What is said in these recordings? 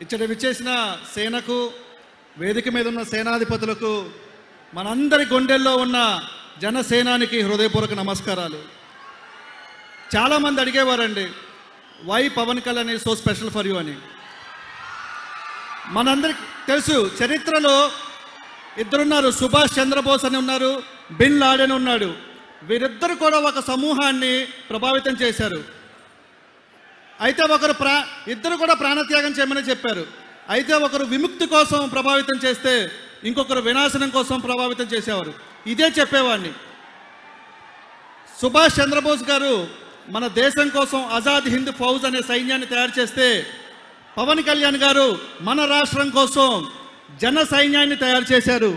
ఇచ్చటి విచ్చేసిన సేనకు వేదిక మీద ఉన్న సేనాధిపతులకు మనందరి గుండెల్లో ఉన్న జనసేనానికి హృదయపూర్వక నమస్కారాలు. చాలామంది అడిగేవారండి, why Pawan Kalyan is so special for you అని. మనందరికి తెలుసు, చరిత్రలో ఇద్దరున్నారు, సుభాష్ చంద్రబోస్ అని ఉన్నారు, బిన్ లాడెన్ ఉన్నాడు. వీరిద్దరు కూడా ఒక సమూహాన్ని ప్రభావితం చేశారు. అయితే ఇద్దరు కూడా ప్రాణత్యాగం చేయమని చెప్పారు. అయితే ఒకరు విముక్తి కోసం ప్రభావితం చేస్తే ఇంకొకరు వినాశనం కోసం ప్రభావితం చేసేవారు. ఇదే చెప్పేవాడిని. సుభాష్ చంద్రబోస్ గారు మన దేశం కోసం ఆజాద్ హింద్ ఫౌజ్ అనే సైన్యాన్ని తయారు చేస్తే, పవన్ కళ్యాణ్ గారు మన రాష్ట్రం కోసం జన సైన్యాన్ని తయారు చేశారు.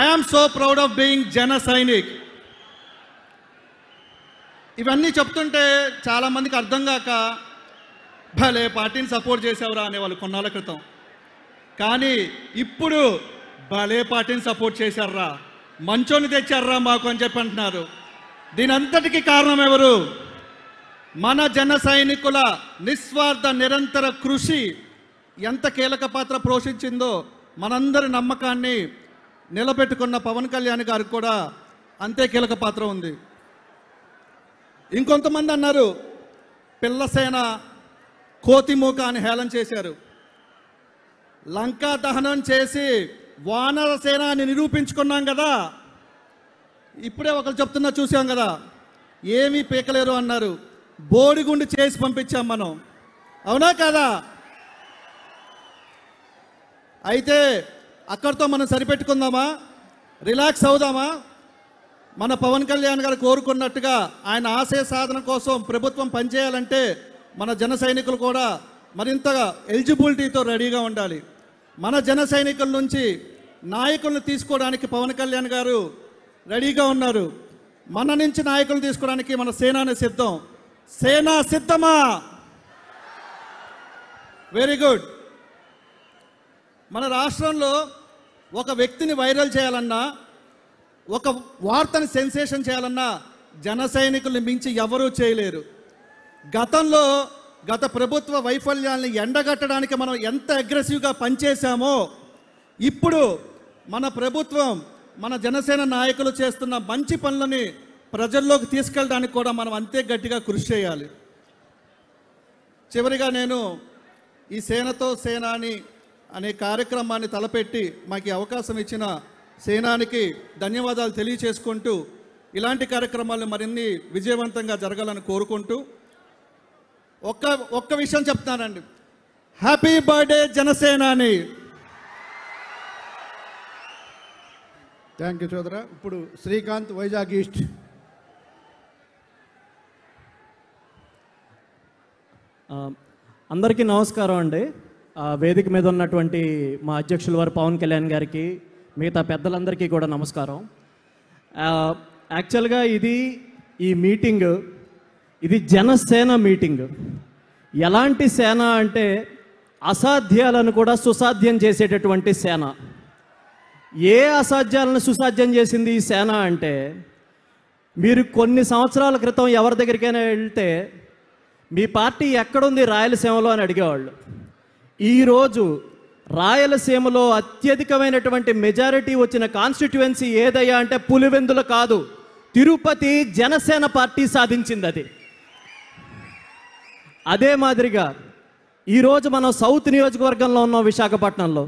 I am so proud of being Jana Sainik. ఇవన్నీ చెప్తుంటే చాలామందికి అర్థం కాక, భలే పార్టీని సపోర్ట్ చేసేవరా అనేవాళ్ళు కొన్నాళ్ళ క్రితం. కానీ ఇప్పుడు భలే పార్టీని సపోర్ట్ చేశారా, మంచోని తెచ్చారా మాకు అని చెప్పి అంటున్నారు. దీని అంతటికీ కారణం ఎవరు? మన జన సైనికుల నిస్వార్థ నిరంతర కృషి ఎంత కీలక పాత్ర పోషించిందో మనందరి నమ్మకాన్ని నిలబెట్టుకున్న పవన్ కళ్యాణ్ గారికి కూడా అంతే కీలక పాత్ర ఉంది. ఇంకొంతమంది అన్నారు, పిల్లసేన కోతిమూక అని హేళన చేశారు. లంకా దహనం చేసి వానర సేన అని నిరూపించుకున్నాం కదా. ఇప్పుడే ఒకరు చెప్తున్నా చూసాం కదా, ఏమీ పీకలేరు అన్నారు. బోడిగుండు చేసి పంపించాం మనం, అవునా కదా? అయితే అక్కడితో మనం సరిపెట్టుకుందామా? రిలాక్స్ అవుదామా? మన పవన్ కళ్యాణ్ గారు కోరుకున్నట్టుగా ఆయన ఆశయ సాధన కోసం ప్రభుత్వం పనిచేయాలంటే మన జన సైనికులు కూడా మరింతగా ఎలిజిబిలిటీతో రెడీగా ఉండాలి. మన జన సైనికుల నుంచి నాయకులను తీసుకోవడానికి పవన్ కళ్యాణ్ గారు రెడీగా ఉన్నారు. మన నుంచి నాయకులను తీసుకోవడానికి మన సేనాని సిద్ధం. సేనా సిద్ధమా? Very good. మన రాష్ట్రంలో ఒక వ్యక్తిని వైరల్ చేయాలన్నా, ఒక వార్తని సెన్సేషన్ చేయాలన్నా జన సైనికుల్ని మించి ఎవరూ చేయలేరు. గత ప్రభుత్వ వైఫల్యాల్ని ఎండగట్టడానికి మనం ఎంత అగ్రెసివ్గా పనిచేశామో, ఇప్పుడు మన ప్రభుత్వం, మన జనసేన నాయకులు చేస్తున్న మంచి పనులని ప్రజల్లోకి తీసుకెళ్ళడానికి కూడా మనం అంతే గట్టిగా కృషి చేయాలి. చివరిగా నేను ఈ సేనతో సేనాని అనే కార్యక్రమాన్ని తలపెట్టి మాకు అవకాశం ఇచ్చిన సేనానికి ధన్యవాదాలు తెలియచేసుకుంటూ, ఇలాంటి కార్యక్రమాలు మరిన్ని విజయవంతంగా జరగాలని కోరుకుంటూ ఒక్క విషయం చెప్తానండి. హ్యాపీ బర్త్డే జనసేనాని. థ్యాంక్ యూ సోదరా. ఇప్పుడు శ్రీకాంత్, వైజాగ్ ఈస్ట్. అందరికీ నమస్కారం అండి. వేదిక మీద ఉన్నటువంటి మా అధ్యక్షుల వారు పవన్ కళ్యాణ్ గారికి, మిగతా పెద్దలందరికీ కూడా నమస్కారం. యాక్చువల్గా ఈ మీటింగ్ ఇది జనసేన మీటింగ్. ఎలాంటి సేన అంటే అసాధ్యాలను కూడా సుసాధ్యం చేసేటటువంటి సేన. ఏ అసాధ్యాలను సుసాధ్యం చేసింది ఈ సేన అంటే, మీరు కొన్ని సంవత్సరాల క్రితం ఎవరి దగ్గరికైనా వెళ్తే మీ పార్టీ ఎక్కడుంది రాయలసీమలో అని అడిగేవాళ్ళు. ఈరోజు రాయలసీమలో అత్యధికమైనటువంటి మెజారిటీ వచ్చిన కాన్స్టిట్యువెన్సీ ఏదయ్యా అంటే పులివెందులు కాదు, తిరుపతి జనసేన పార్టీ సాధించింది అది. అదే మాదిరిగా ఈరోజు మనం సౌత్ నియోజకవర్గంలో ఉన్నాం, విశాఖపట్నంలో.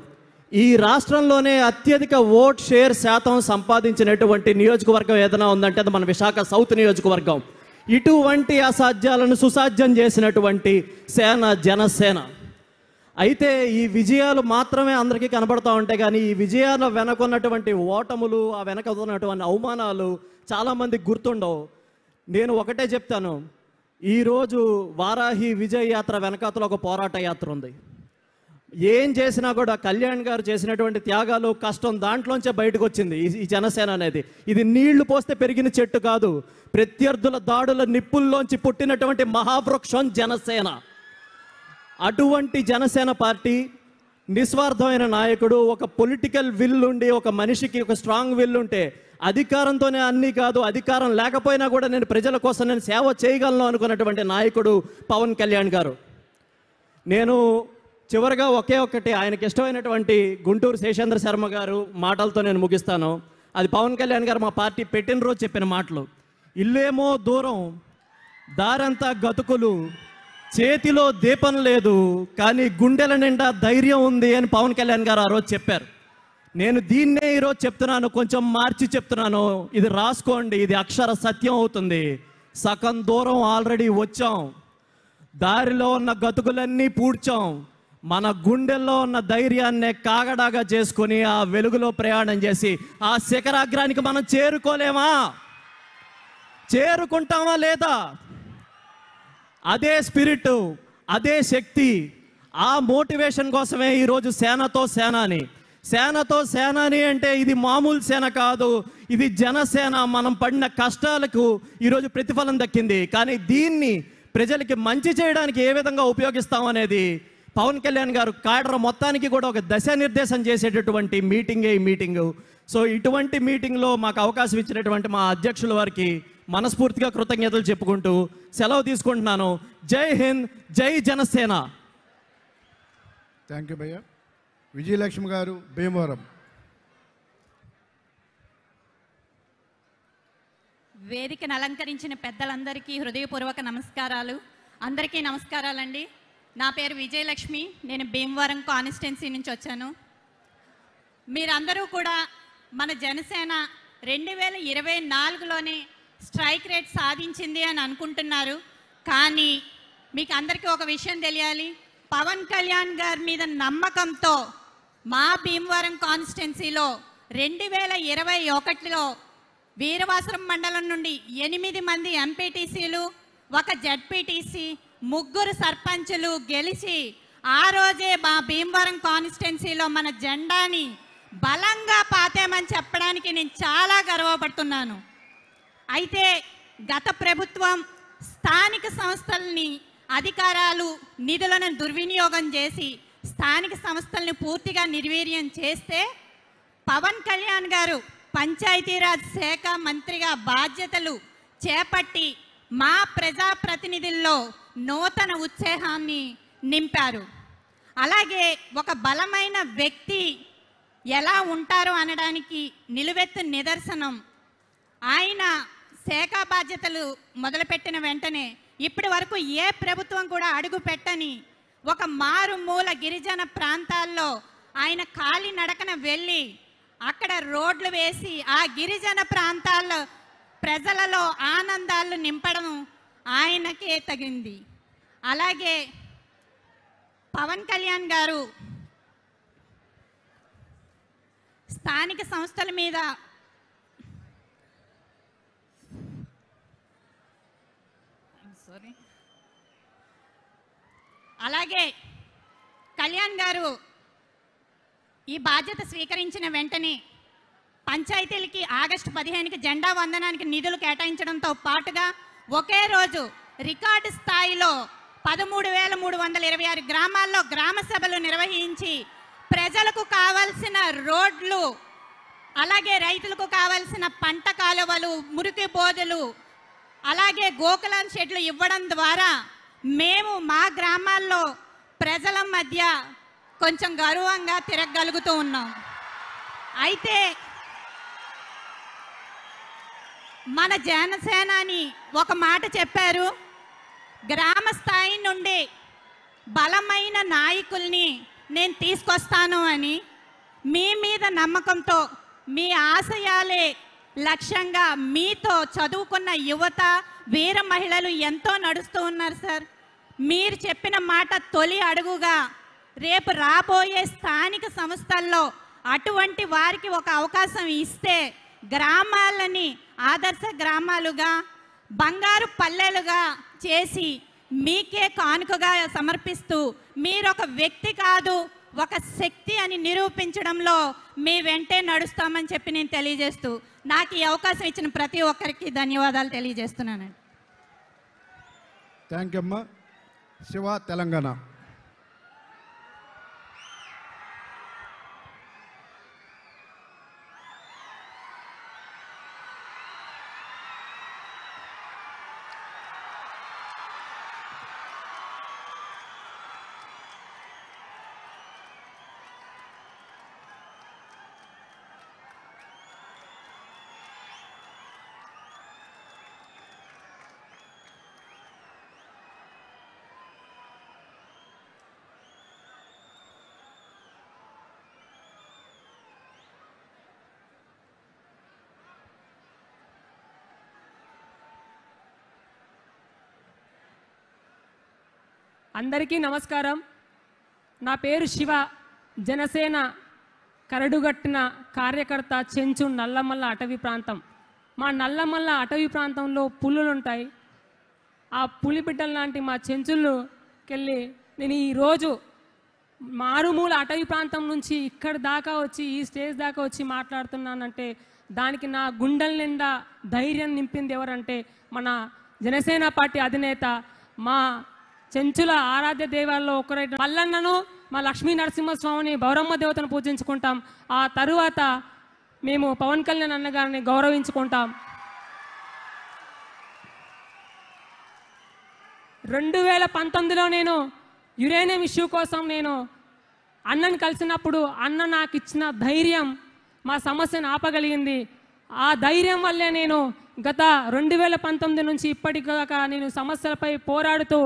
ఈ రాష్ట్రంలోనే అత్యధిక ఓట్ షేర్ శాతం సంపాదించినటువంటి నియోజకవర్గం ఏదైనా ఉందంటే అది మన విశాఖ సౌత్ నియోజకవర్గం. ఇటువంటి అసాధ్యాలను సుసాధ్యం చేసినటువంటి సేన జనసేన. అయితే ఈ విజయాలు మాత్రమే అందరికీ కనబడతా ఉంటాయి, కానీ ఈ విజయాల వెనకున్నటువంటి ఓటములు, ఆ వెనక ఉన్నటువంటి అవమానాలు చాలామందికి గుర్తుండవు. నేను ఒకటే చెప్తాను, ఈరోజు వారాహి విజయ యాత్ర వెనకాతలో ఒక పోరాట యాత్ర ఉంది. ఏం చేసినా కూడా కళ్యాణ్ గారు చేసినటువంటి త్యాగాలు, కష్టం, దాంట్లోంచే బయటకు వచ్చింది ఈ జనసేన అనేది. ఇది నీళ్లు పోస్తే పెరిగిన చెట్టు కాదు, ప్రత్యర్థుల దాడుల నిప్పుల్లోంచి పుట్టినటువంటి మహావృక్షం జనసేన. అటువంటి జనసేన పార్టీ, నిస్వార్థమైన నాయకుడు, ఒక పొలిటికల్ విల్ ఉండి, ఒక మనిషికి ఒక స్ట్రాంగ్ విల్ ఉంటే అధికారంతోనే అన్నీ కాదు, అధికారం లేకపోయినా కూడా నేను ప్రజల కోసం నేను సేవ చేయగలను అనుకున్నటువంటి నాయకుడు పవన్ కళ్యాణ్ గారు. నేను చివరిగా ఒకే ఒక్కటి ఆయనకి ఇష్టమైనటువంటి గుంటూరు శేషేంద్ర శర్మ గారు మాటలతో నేను ముగిస్తాను. అది పవన్ కళ్యాణ్ గారు మా పార్టీ పెట్టిన రోజు చెప్పిన మాటలు. ఇల్లేమో దూరం, దారంతా గతుకులు, చేతిలో దీపం లేదు, కానీ గుండెల నిండా ధైర్యం ఉంది అని పవన్ కళ్యాణ్ గారు ఆ రోజు చెప్పారు. నేను దీన్నే ఈరోజు చెప్తున్నాను, కొంచెం మార్చి చెప్తున్నాను. ఇది రాసుకోండి, ఇది అక్షర సత్యం అవుతుంది. సగం దూరం ఆల్రెడీ వచ్చాం, దారిలో ఉన్న గతుకులన్నీ పూడ్చాం, మన గుండెల్లో ఉన్న ధైర్యాన్నే కాగడాగా చేసుకొని ఆ వెలుగులో ప్రయాణం చేసి ఆ శిఖరాగ్రానికి మనం చేరుకోలేమా? చేరుకుంటామా లేదా? అదే స్పిరిట్, అదే శక్తి, ఆ మోటివేషన్ కోసమే ఈరోజు సేనతో సేనాని. సేనతో సేనాని అంటే ఇది మామూలు సేన కాదు, ఇది జనసేన. మనం పడిన కష్టాలకు ఈరోజు ప్రతిఫలం దక్కింది. కానీ దీన్ని ప్రజలకి మంచి చేయడానికి ఏ విధంగా ఉపయోగిస్తామనేది పవన్ కళ్యాణ్ గారు కాడర మొత్తానికి కూడా ఒక దిశానిర్దేశం చేసేటటువంటి మీటింగే ఈ మీటింగు. సో ఇటువంటి మీటింగ్లో మాకు అవకాశం ఇచ్చినటువంటి మా అధ్యక్షుల వారికి మనస్ఫూర్తిగా కృతజ్ఞతలు చెప్పుకుంటూ సెలవు తీసుకుంటున్నాను. జై హింద్, జై జనసేన. థ్యాంక్ యూ భయ్య. విజయలక్ష్మి గారు, భీమవరం. వేదికను అలంకరించిన పెద్దలందరికీ హృదయపూర్వక నమస్కారాలు. అందరికీ నమస్కారాలండి. నా పేరు విజయలక్ష్మి, నేను భీమవరం కాన్స్టిట్యున్సీ నుంచి వచ్చాను. మీరందరూ కూడా మన జనసేన 2024లోనే స్ట్రైక్ రేట్ సాధించింది అని అనుకుంటున్నారు. కానీ మీకు అందరికీ ఒక విషయం తెలియాలి, పవన్ కళ్యాణ్ గారి మీద నమ్మకంతో మా భీమవరం కాన్స్టిట్యున్సీలో 2021లో వీరవాసరం మండలం నుండి 8 మంది ఎంపీటీసీలు, 1 జడ్పీటీసీ, 3 సర్పంచులు గెలిచి ఆ రోజే మా భీమవరం కాన్స్టిట్యున్సీలో మన జెండాని బలంగా పాతామని చెప్పడానికి నేను చాలా గర్వపడుతున్నాను. అయితే గత ప్రభుత్వం స్థానిక సంస్థల్ని అధికారాలు నిధులను దుర్వినియోగం చేసి స్థానిక సంస్థల్ని పూర్తిగా నిర్వీర్యం చేస్తే పవన్ కళ్యాణ్ గారు పంచాయతీరాజ్ శాఖ మంత్రిగా బాధ్యతలు చేపట్టి మా ప్రజాప్రతినిధుల్లో నూతన ఉత్సాహాన్ని నింపారు. అలాగే ఒక బలమైన వ్యక్తి ఎలా ఉంటారో అనడానికి నిలువెత్తు నిదర్శనం, ఆయన శాఖ బాధ్యతలు మొదలుపెట్టిన వెంటనే ఇప్పటి వరకు ఏ ప్రభుత్వం కూడా అడుగు పెట్టని ఒక మారుమూల గిరిజన ప్రాంతాల్లో ఆయన కాలినడకన వెళ్ళి అక్కడ రోడ్లు వేసి ఆ గిరిజన ప్రాంతాల్లో ప్రజలలో ఆనందాలు నింపడం ఆయనకే తగింది. అలాగే పవన్ కళ్యాణ్ గారు స్థానిక సంస్థల మీద అలాగే కళ్యాణ్ గారు ఈ బాధ్యత స్వీకరించిన వెంటనే పంచాయతీలకి ఆగస్టు 15కి జెండా వందనానికి నిధులు కేటాయించడంతో పాటుగా ఒకే రోజు రికార్డు స్థాయిలో 13,326 గ్రామాల్లో గ్రామ సభలు నిర్వహించి ప్రజలకు కావాల్సిన రోడ్లు, అలాగే రైతులకు కావాల్సిన పంట కాలువలు, మురికి బోధులు, అలాగే గోకులం షెడ్లు ఇవ్వడం ద్వారా మేము మా గ్రామాల్లో ప్రజల మధ్య కొంచెం గర్వంగా తిరగలుగుతూ ఉన్నాం. అయితే మన జనసేనాని ఒక మాట చెప్పారు, గ్రామ స్థాయి నుండి బలమైన నాయకుల్ని నేను తీసుకొస్తాను అని. మీ మీద నమ్మకంతో, మీ ఆశయాలే లక్ష్యంగా మీతో చదువుకున్న యువత, వీర మహిళలు ఎంతో నడుస్తూ ఉన్నారు సార్. మీరు చెప్పిన మాట తొలి అడుగుగా రేపు రాబోయే స్థానిక సంస్థల్లో అటువంటి వారికి ఒక అవకాశం ఇస్తే గ్రామాలని ఆదర్శ గ్రామాలుగా, బంగారు పల్లెలుగా చేసి మీకే కానుకగా సమర్పిస్తూ మీరొక వ్యక్తి కాదు ఒక శక్తి అని నిరూపించడంలో మీ వెంటే నడుస్తామని చెప్పి నేను తెలియజేస్తూ నాకు ఈ అవకాశం ఇచ్చిన ప్రతి ఒక్కరికి ధన్యవాదాలు తెలియజేస్తున్నానండి. థ్యాంక్ యూ అమ్మా. శివ, తెలంగాణ. అందరికీ నమస్కారం. నా పేరు శివ. జనసేన కరడుగట్టిన కార్యకర్త, చెంచు నల్లమల్ల అటవీ ప్రాంతం. మా నల్లమల్ల అటవీ ప్రాంతంలో పులులు ఉంటాయి. ఆ పులి బిడ్డల లాంటి మా చెంచుల్లోకెళ్ళి నేను ఈరోజు మారుమూల అటవీ ప్రాంతం నుంచి ఇక్కడి దాకా వచ్చి ఈ స్టేజ్ దాకా వచ్చి మాట్లాడుతున్నానంటే దానికి నా గుండెల నిండా ధైర్యం నింపింది ఎవరంటే మన జనసేన పార్టీ అధినేత, మా చెంచుల ఆరాధ్య దేవాల్లో ఒకరైన మల్లన్నను, మా లక్ష్మీ నరసింహస్వామిని, గౌరమ్మ దేవతను పూజించుకుంటాం. ఆ తరువాత మేము పవన్ కళ్యాణ్ అన్నగారిని గౌరవించుకుంటాం. 2019లో నేను యురేనియం ఇష్యూ కోసం నేను అన్నను కలిసినప్పుడు అన్న నాకు ఇచ్చిన ధైర్యం మా సమస్యను ఆపగలిగింది. ఆ ధైర్యం వల్లే నేను గత 2019 నుంచి ఇప్పటిదాకా నేను సమస్యలపై పోరాడుతూ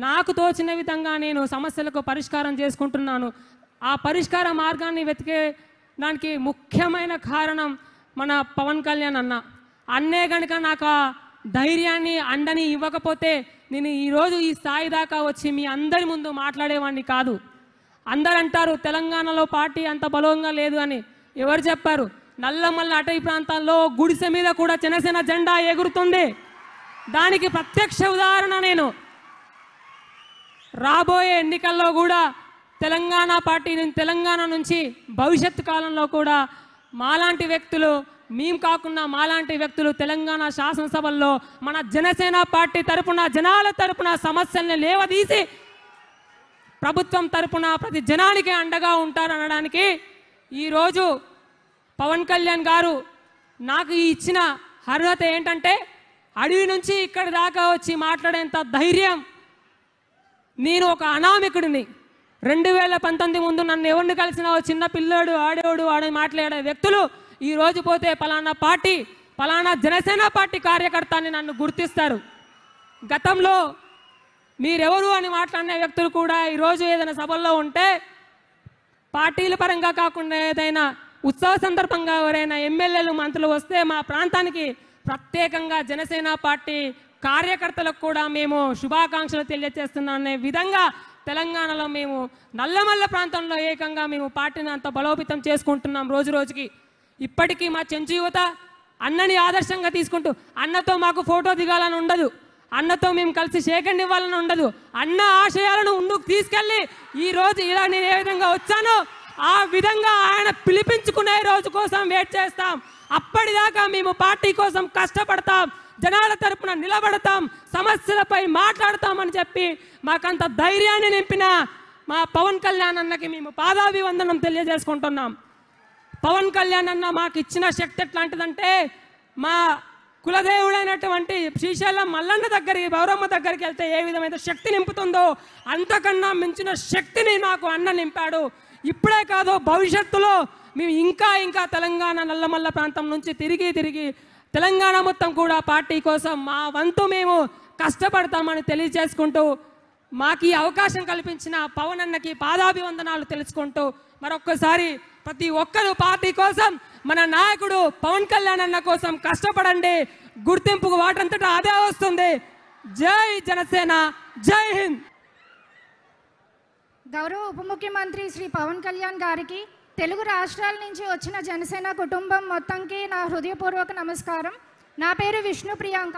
నాకు తోచిన విధంగా నేను సమస్యలకు పరిష్కారం చేసుకుంటున్నాను. ఆ పరిష్కార మార్గాన్ని వెతికేదానికి ముఖ్యమైన కారణం మన పవన్ కళ్యాణ్ అన్న. అన్నే కనుక నాకు ఆ ధైర్యాన్ని, అండని ఇవ్వకపోతే నేను ఈరోజు ఈ స్థాయి దాకా వచ్చి మీ అందరి ముందు మాట్లాడేవాడిని కాదు. అందరు అంటారు తెలంగాణలో పార్టీ అంత బలంగా లేదు అని. ఎవరు చెప్పారు? నల్లమల్ల అటవీ ప్రాంతాల్లో గుడిసె మీద కూడా జనసేన జెండా ఎగురుతుంది. దానికి ప్రత్యక్ష ఉదాహరణ నేను. రాబోయే ఎన్నికల్లో కూడా తెలంగాణ పార్టీని, తెలంగాణ నుంచి భవిష్యత్తు కాలంలో కూడా మాలాంటి వ్యక్తులు, మేము కాకుండా మాలాంటి వ్యక్తులు తెలంగాణ శాసనసభల్లో మన జనసేన పార్టీ తరపున, జనాల తరపున సమస్యల్ని లేవదీసి ప్రభుత్వం తరపున ప్రతి జనానికి అండగా ఉంటారనడానికి ఈరోజు పవన్ కళ్యాణ్ గారు నాకు ఇచ్చిన అర్హత ఏంటంటే అడవి నుంచి ఇక్కడి దాకా వచ్చి మాట్లాడేంత ధైర్యం. నేను ఒక అనామికుడిని. 2019 ముందు నన్ను ఎవరిని కలిసినా చిన్న పిల్లోడు, ఆడేవాడు, మాట్లాడే వ్యక్తులు ఈరోజు పోతే పలానా పార్టీ, పలానా జనసేన పార్టీ కార్యకర్త అని నన్ను గుర్తిస్తారు. గతంలో మీరెవరు అని మాట్లాడిన వ్యక్తులు కూడా ఈరోజు ఏదైనా సభల్లో ఉంటే పార్టీల పరంగా కాకుండా ఏదైనా ఉత్సవ సందర్భంగా ఎవరైనా ఎమ్మెల్యేలు, మంత్రులు వస్తే మా ప్రాంతానికి ప్రత్యేకంగా జనసేన పార్టీ కార్యకర్తలకు కూడా మేము శుభాకాంక్షలు తెలియజేస్తున్నాం అనే విధంగా తెలంగాణలో మేము నల్లమల్ల ప్రాంతంలో ఏకంగా మేము పార్టీని అంత బలోపేతం చేసుకుంటున్నాం రోజు రోజుకి. ఇప్పటికీ మా చెంచు యువత అన్నని ఆదర్శంగా తీసుకుంటూ అన్నతో మాకు ఫోటో దిగాలని ఉండదు, అన్నతో మేము కలిసి షేకండ్ ఇవ్వాలని ఉండదు. అన్న ఆశయాలను ముందుకు తీసుకెళ్ళి ఈరోజు ఇలా నేను ఏ విధంగా వచ్చానో ఆ విధంగా ఆయన పిలిపించుకునే రోజు కోసం వెయిట్ చేస్తాం. అప్పటిదాకా మేము పార్టీ కోసం కష్టపడతాం, జనాల తరపున నిలబడతాం, సమస్యలపై మాట్లాడతామని చెప్పి మాకంత ధైర్యాన్ని నింపిన మా పవన్ కళ్యాణ్ అన్నకి మేము పాదాభివందనం తెలియజేసుకుంటున్నాం. పవన్ కళ్యాణ్ అన్న మాకు ఇచ్చిన శక్తి ఎట్లాంటిదంటే మా కులదేవుడైనటువంటి శ్రీశైలం మల్లన్న దగ్గరికి, గౌరమ్మ దగ్గరికి వెళ్తే ఏ విధమైన శక్తి నింపుతుందో అంతకన్నా మించిన శక్తిని నాకు అన్న నింపాడు. ఇప్పుడే కాదు, భవిష్యత్తులో మేము ఇంకా ఇంకా తెలంగాణ నల్లమల్ల ప్రాంతం నుంచి తిరిగి తెలంగాణ మొత్తం కూడా పార్టీ కోసం మా వంతు మేము కష్టపడతామని తెలియజేసుకుంటూ మాకు ఈ అవకాశం కల్పించిన పవన్ అన్నకి పాదాభివందనాలు తెలుసుకుంటూ మరొక్కసారి ప్రతి ఒక్కరు పార్టీ కోసం, మన నాయకుడు పవన్ కళ్యాణ్ అన్న కోసం కష్టపడండి. గుర్తింపుకు వాటంతటా అదే వస్తుంది. జై జనసేన, జై హింద్. గౌరవ ఉప ముఖ్యమంత్రి శ్రీ పవన్ కళ్యాణ్ గారికి, తెలుగు రాష్ట్రాల నుంచి వచ్చిన జనసేన కుటుంబం మొత్తంకి నా హృదయపూర్వక నమస్కారం. నా పేరు విష్ణు ప్రియాంక.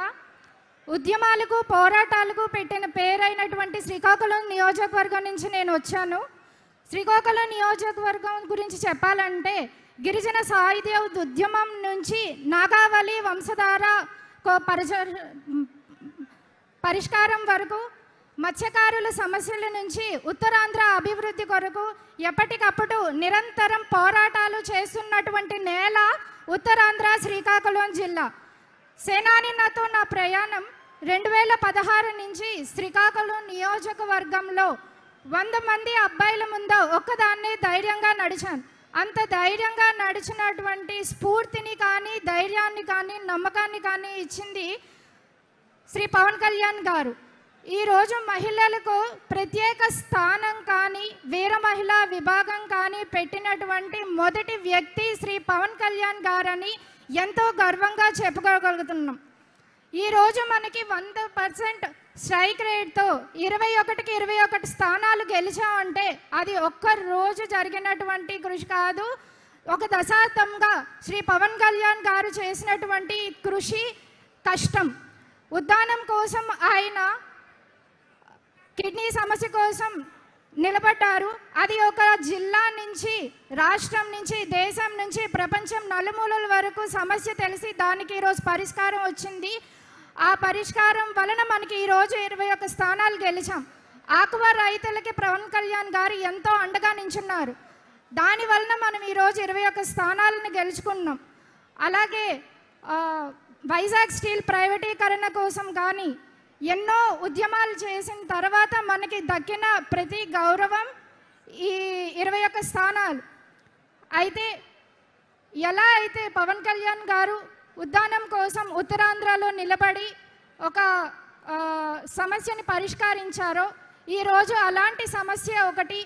ఉద్యమాలకు, పోరాటాలకు పెట్టిన పేరైనటువంటి శ్రీకాకుళం నియోజకవర్గం నుంచి నేను వచ్చాను. శ్రీకాకుళం నియోజకవర్గం గురించి చెప్పాలంటే గిరిజన సాహిత్య ఉద్యమం నుంచి నాగావళి వంశధార పరిష్కారం వరకు, మత్స్యకారుల సమస్యల నుంచి ఉత్తరాంధ్ర అభివృద్ధి కొరకు ఎప్పటికప్పుడు నిరంతరం పోరాటాలు చేస్తున్నటువంటి నేల ఉత్తరాంధ్ర శ్రీకాకుళం జిల్లా. సేనానితో నా ప్రయాణం 2016 నుంచి శ్రీకాకుళం నియోజకవర్గంలో 100 మంది అబ్బాయిల ముందు ఒక్కదాన్నే ధైర్యంగా నడిచాను. అంత ధైర్యంగా నడిచినటువంటి స్ఫూర్తిని కానీ, ధైర్యాన్ని కానీ, నమ్మకాన్ని కానీ ఇచ్చింది శ్రీ పవన్ కళ్యాణ్ గారు. ఈరోజు మహిళలకు ప్రత్యేక స్థానం కానీ, వీర మహిళా విభాగం కానీ పెట్టినటువంటి మొదటి వ్యక్తి శ్రీ పవన్ కళ్యాణ్ గారని ఎంతో గర్వంగా చెప్పుకోగలుగుతున్నాం. ఈరోజు మనకి 100% స్ట్రైక్ రేట్తో 21కి 21 స్థానాలు గెలిచామంటే అది ఒక్క రోజు జరిగినటువంటి కృషి కాదు. ఒక దశాబ్దంగా శ్రీ పవన్ కళ్యాణ్ గారు చేసినటువంటి కృషి, కష్టం. ఉద్దానం కోసం ఆయన కిడ్నీ సమస్య కోసం నిలబడ్డారు. అది ఒక జిల్లా నుంచి, రాష్ట్రం నుంచి, దేశం నుంచి, ప్రపంచం నలుమూలల వరకు సమస్య తెలిసి దానికి ఈరోజు పరిష్కారం వచ్చింది. ఆ పరిష్కారం వలన మనకి ఈరోజు 21 స్థానాలు గెలిచాం. ఆక్వా రైతులకి పవన్ కళ్యాణ్ గారు ఎంతో అండగా నించున్నారు. దాని వలన మనం ఈరోజు 21 స్థానాలను గెలుచుకున్నాం. అలాగే వైజాగ్ స్టీల్ ప్రైవేటీకరణ కోసం కానీ ఎన్నో ఉద్యమాలు చేసిన తర్వాత మనకి దక్కిన ప్రతి గౌరవం ఈ 21 స్థానాలు. అయితే ఎలా అయితే పవన్ కళ్యాణ్ గారు ఉద్దానం కోసం ఉత్తరాంధ్రలో నిలబడి ఒక సమస్యని పరిష్కరించారో, ఈరోజు అలాంటి సమస్య ఒకటి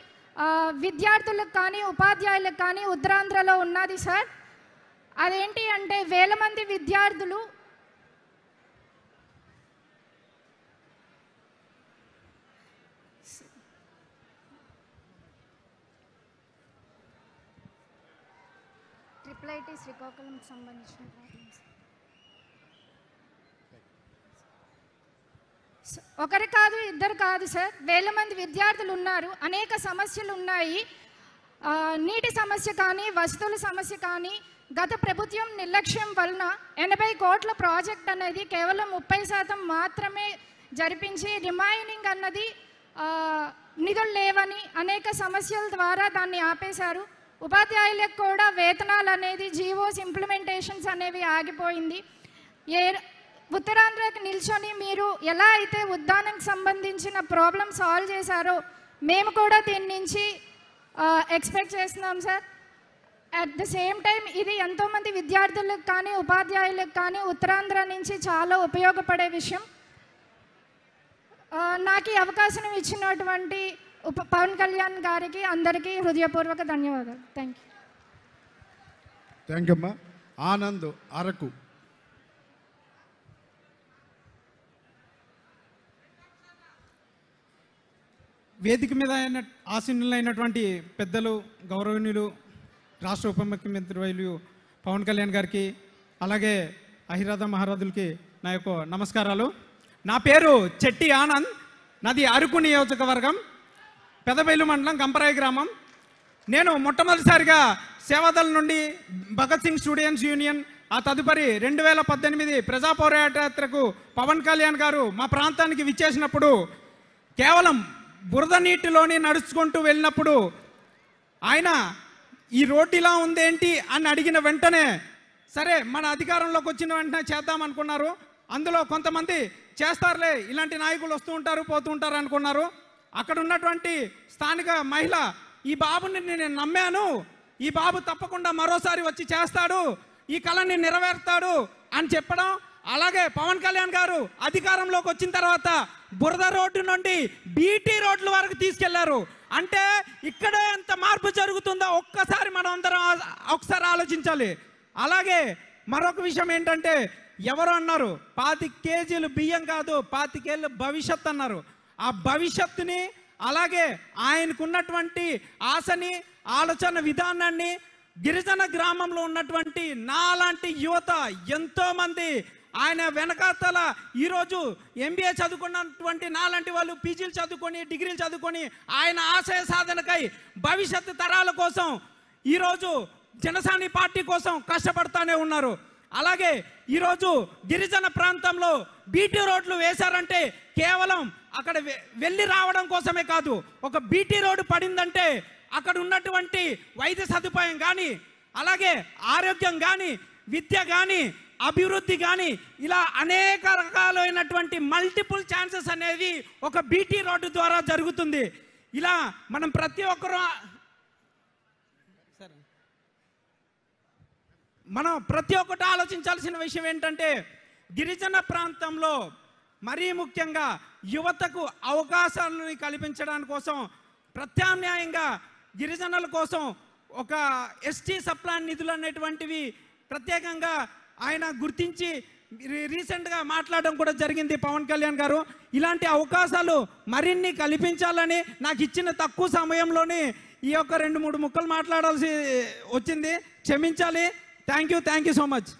విద్యార్థులకు కానీ ఉపాధ్యాయులకు కానీ ఉత్తరాంధ్రలో ఉన్నది సార్. అదేంటి అంటే వేల మంది విద్యార్థులు ట్రిపుల్ శ్రీకాకుళంకి సంబంధించిన ఒకరు కాదు, ఇద్దరు కాదు సార్, వేల మంది విద్యార్థులు ఉన్నారు. అనేక సమస్యలు ఉన్నాయి. నీటి సమస్య కానీ, వసతుల సమస్య కానీ, గత ప్రభుత్వం నిర్లక్ష్యం వలన 80 కోట్ల ప్రాజెక్ట్ అనేది కేవలం 30% మాత్రమే జరిపించి రిమైనింగ్ అన్నది నిధులు లేవని అనేక సమస్యల ద్వారా దాన్ని ఆపేశారు. ఉపాధ్యాయులకు కూడా వేతనాలు అనేది జీవోస్ ఇంప్లిమెంటేషన్స్ అనేవి ఆగిపోయింది. ఉత్తరాంధ్రకి నిల్చొని మీరు ఎలా అయితే ఉద్దానంకి సంబంధించిన ప్రాబ్లం సాల్వ్ చేశారో మేము కూడా దీని నుంచి ఎక్స్పెక్ట్ చేస్తున్నాం sir. At the same time ఇది ఎంతోమంది విద్యార్థులకు కానీ ఉపాధ్యాయులకు కానీ ఉత్తరాంధ్ర నుంచి చాలా ఉపయోగపడే విషయం. నాకు ఈ అవకాశం ఇచ్చినటువంటి పవన్ కళ్యాణ్ గారికి అందరికీ హృదయపూర్వక ధన్యవాదాలు. థ్యాంక్ యూ అమ్మా. ఆనంద్ అరకు. వేదిక మీద ఆసీనులైనటువంటి పెద్దలు, గౌరవనీయులు, రాష్ట్ర ఉప ముఖ్యమంత్రి వైలు పవన్ కళ్యాణ్ గారికి, అలాగే అహిరాధ మహారాజులకి నా యొక్క నమస్కారాలు. నా పేరు చెట్టి ఆనంద్. నాది అరకు నియోజకవర్గం, పెదబైలు మండలం, గంపరాయి గ్రామం. నేను మొట్టమొదటిసారిగా సేవాదళ నుండి భగత్ సింగ్ స్టూడెంట్స్ యూనియన్, ఆ తదుపరి 2018 ప్రజా పోరాటయాత్రకు పవన్ కళ్యాణ్ గారు మా ప్రాంతానికి విచ్చేసినప్పుడు కేవలం బురద నీటిలోని నడుచుకుంటూ వెళ్ళినప్పుడు ఆయన ఈ రోడ్డు ఇలా ఉందేంటి అని అడిగిన వెంటనే సరే మన అధికారంలోకి వచ్చిన వెంటనే చేద్దాం అనుకున్నారు. అందులో కొంతమంది చేస్తారులే, ఇలాంటి నాయకులు వస్తూ ఉంటారు పోతూ ఉంటారు అనుకున్నారు. అక్కడ ఉన్నటువంటి స్థానిక మహిళ, ఈ బాబుని నేను నమ్మాను, ఈ బాబు తప్పకుండా మరోసారి వచ్చి చేస్తాడు, ఈ కళని నెరవేర్తాడు అని చెప్పడం. అలాగే పవన్ కళ్యాణ్ గారు అధికారంలోకి వచ్చిన తర్వాత బురద రోడ్డు నుండి బీటీ రోడ్ల వరకు తీసుకెళ్లారు. అంటే ఇక్కడే ఎంత మార్పు జరుగుతుందో ఒక్కసారి మనం అందరం ఒకసారి ఆలోచించాలి. అలాగే మరొక విషయం ఏంటంటే, ఎవరు అన్నారు 25 కేజీలు బియ్యం కాదు 25 ఏళ్ళ భవిష్యత్ అన్నారు. ఆ భవిష్యత్తుని, అలాగే ఆయనకున్నటువంటి ఆశని, ఆలోచన విధానాన్ని గిరిజన గ్రామంలో ఉన్నటువంటి నాలాంటి యువత ఎంతోమంది ఆయన వెనకాతల ఈరోజు MBA చదువుకున్నటువంటి నాలాంటి వాళ్ళు పీజీలు చదువుకొని, డిగ్రీలు చదువుకొని ఆయన ఆశయ సాధనకై భవిష్యత్తు తరాల కోసం ఈరోజు జనసేన పార్టీ కోసం కష్టపడుతూనే ఉన్నారు. అలాగే ఈరోజు గిరిజన ప్రాంతంలో బీటీ రోడ్లు వేశారంటే కేవలం అక్కడ వెళ్ళి రావడం కోసమే కాదు. ఒక బీటీ రోడ్డు పడిందంటే అక్కడ ఉన్నటువంటి వైద్య సదుపాయం కానీ, అలాగే ఆరోగ్యం కానీ, విద్య కానీ, అభివృద్ధి కానీ, ఇలా అనేక రకాలైనటువంటి మల్టిపుల్ ఛాన్సెస్ అనేది ఒక బీటీ రోడ్డు ద్వారా జరుగుతుంది. ఇలా మనం ప్రతి ఒక్కరూ ఒక్కటి ఆలోచించాల్సిన విషయం ఏంటంటే, గిరిజన ప్రాంతంలో మరీ ముఖ్యంగా యువతకు అవకాశాలను కల్పించడానికి కోసం ప్రత్యామ్నాయంగా గిరిజనుల కోసం ఒక ఎస్టీ సప్లాన్ నిధులు అనేటువంటివి ప్రత్యేకంగా ఆయన గుర్తించి రీసెంట్గా మాట్లాడడం కూడా జరిగింది పవన్ కళ్యాణ్ గారు. ఇలాంటి అవకాశాలు మరిన్ని కల్పించాలని నాకు ఇచ్చిన తక్కువ సమయంలోనే ఈ యొక్క 2-3 ముక్కలు మాట్లాడాల్సి వచ్చింది, క్షమించాలి. Thank you so much.